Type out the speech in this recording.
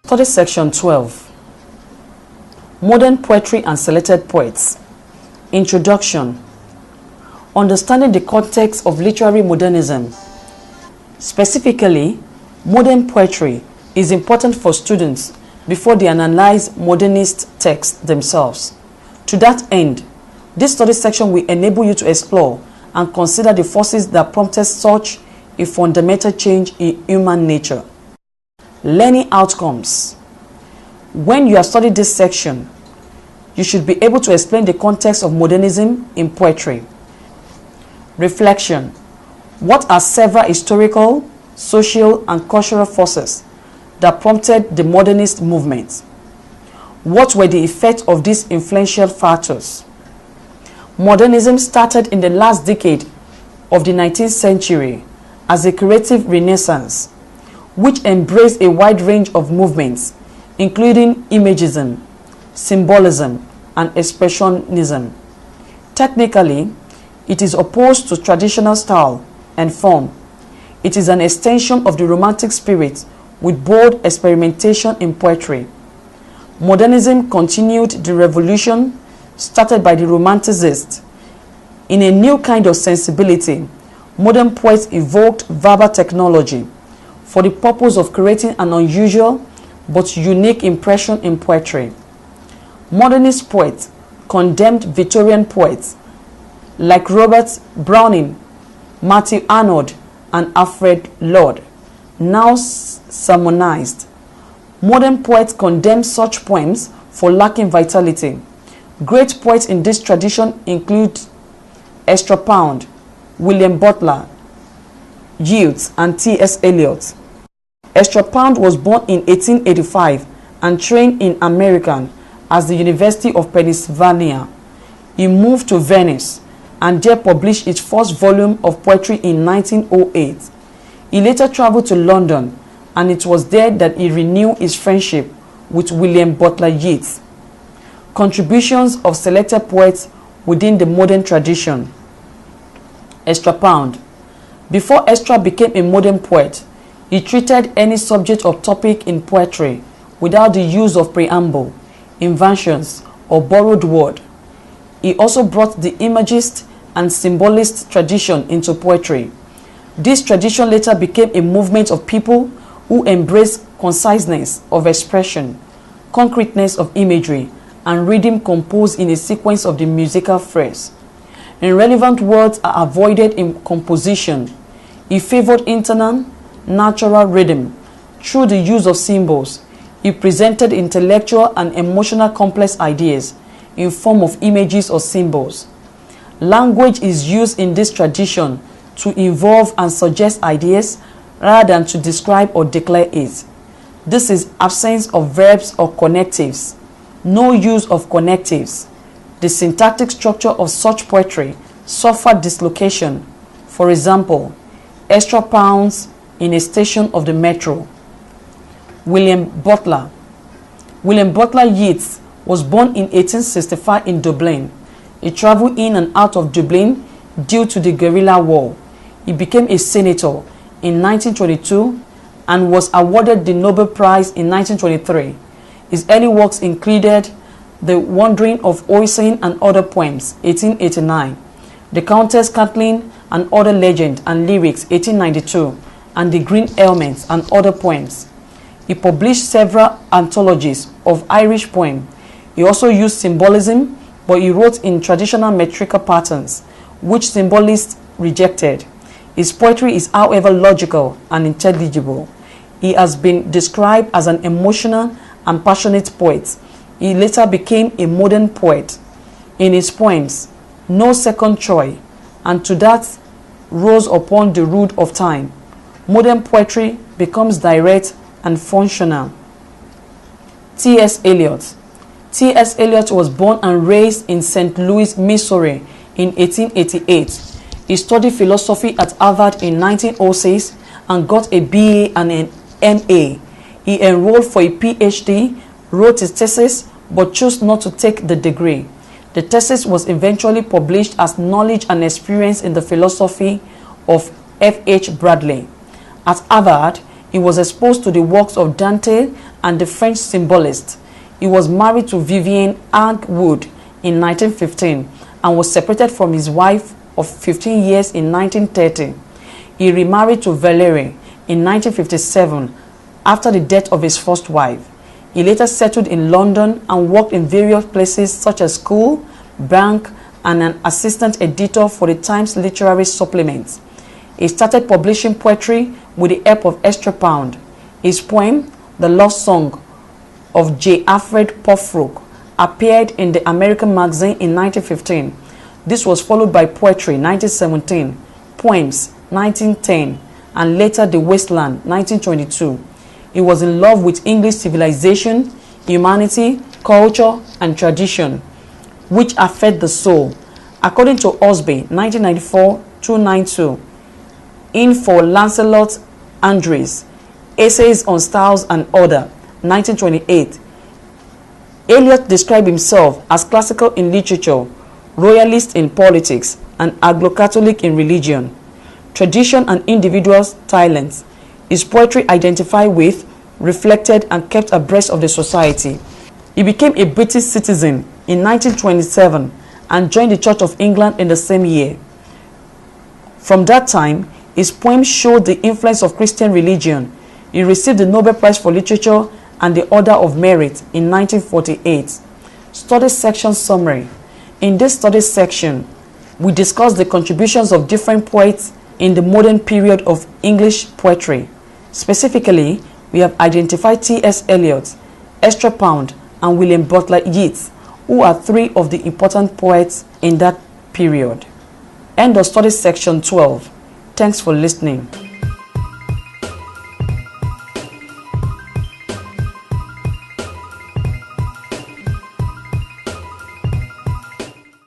Study section 12. Modern poetry and selected poets. Introduction. Understanding the context of literary modernism. Specifically, modern poetry is important for students before they analyze modernist texts themselves. To that end, this study section will enable you to explore and consider the forces that prompted such a fundamental change in human nature. Learning outcomes. When you have studied this section, you should be able to explain the context of modernism in poetry. Reflection. What are several historical, social, and cultural forces that prompted the modernist movement? What were the effects of these influential factors? Modernism started in the last decade of the 19th century as a creative renaissance, which embraced a wide range of movements, including imagism, symbolism, and expressionism. Technically, it is opposed to traditional style and form. It is an extension of the Romantic spirit with bold experimentation in poetry. Modernism continued the revolution started by the Romanticists. In a new kind of sensibility, modern poets evoked verbal technology for the purpose of creating an unusual but unique impression in poetry. Modernist poets condemned Victorian poets like Robert Browning, Matthew Arnold, and Alfred Lord, now sermonized. Modern poets condemn such poems for lacking vitality. Great poets in this tradition include Ezra Pound, William Butler Yeats, and T.S. Eliot. Ezra Pound was born in 1885 and trained in American at the University of Pennsylvania. He moved to Venice and there published his first volume of poetry in 1908. He later traveled to London, and it was there that he renewed his friendship with William Butler Yeats. Contributions of selected poets within the modern tradition. Ezra Pound. Before Ezra became a modern poet, he treated any subject or topic in poetry without the use of preamble, inventions, or borrowed word. He also brought the imagist and symbolist tradition into poetry. This tradition later became a movement of people who embraced conciseness of expression, concreteness of imagery, and rhythm composed in a sequence of the musical phrase. Irrelevant words are avoided in composition. He favored internal, natural rhythm. Through the use of symbols, he presented intellectual and emotional complex ideas in form of images or symbols. Language is used in this tradition to involve and suggest ideas rather than to describe or declare it. This is absence of verbs or connectives, no use of connectives. The syntactic structure of such poetry suffered dislocation. For example, Ezra Pound's In a Station of the Metro. William Butler. William Butler Yeats was born in 1865 in Dublin. He traveled in and out of Dublin due to the guerrilla war. He became a senator in 1922 and was awarded the Nobel Prize in 1923. His early works included The Wandering of Oisin and Other Poems, 1889, The Countess Kathleen and Other Legend and Lyrics, 1892, and The Green Elements and Other Poems. He published several anthologies of Irish poems. He also used symbolism, but he wrote in traditional metrical patterns, which symbolists rejected. His poetry is, however, logical and intelligible. He has been described as an emotional and passionate poet. He later became a modern poet. In his poems, No Second Choice, and To That Rose Upon the Rood of Time, modern poetry becomes direct and functional. T.S. Eliot. T.S. Eliot was born and raised in St. Louis, Missouri in 1888. He studied philosophy at Harvard in 1906 and got a BA and an MA. He enrolled for a PhD, wrote his thesis, but chose not to take the degree. The thesis was eventually published as Knowledge and Experience in the Philosophy of F.H. Bradley. At Harvard, He was exposed to the works of Dante and the French symbolists. He was married to Vivienne Agwood in 1915 and was separated from his wife of 15 years in 1930. He remarried to Valerie in 1957 after the death of his first wife. He later settled in London and worked in various places such as school, bank, and an assistant editor for the Times literary supplement. He started publishing poetry with the help of Esther Pound. His poem, The Love Song of J. Alfred Pufrock, appeared in the American magazine in 1915. This was followed by Poetry 1917, Poems 1910, and later The Wasteland 1922. He was in love with English civilization, humanity, culture, and tradition, which affect the soul. According to Osby 1994-292, in For Lancelot Andrés, Essays on Styles and Order 1928, Eliot described himself as classical in literature, royalist in politics, and Anglo-Catholic in religion. Tradition and individual talents. His poetry identified with, reflected, and kept abreast of the society. He became a British citizen in 1927 and joined the Church of England in the same year. From that time, his poems showed the influence of Christian religion. He received the Nobel Prize for Literature and the Order of Merit in 1948. Study section summary. In this study section, we discuss the contributions of different poets in the modern period of English poetry. Specifically, we have identified T.S. Eliot, Esther Pound, and William Butler Yeats, who are three of the important poets in that period. End of study section 12. Thanks for listening.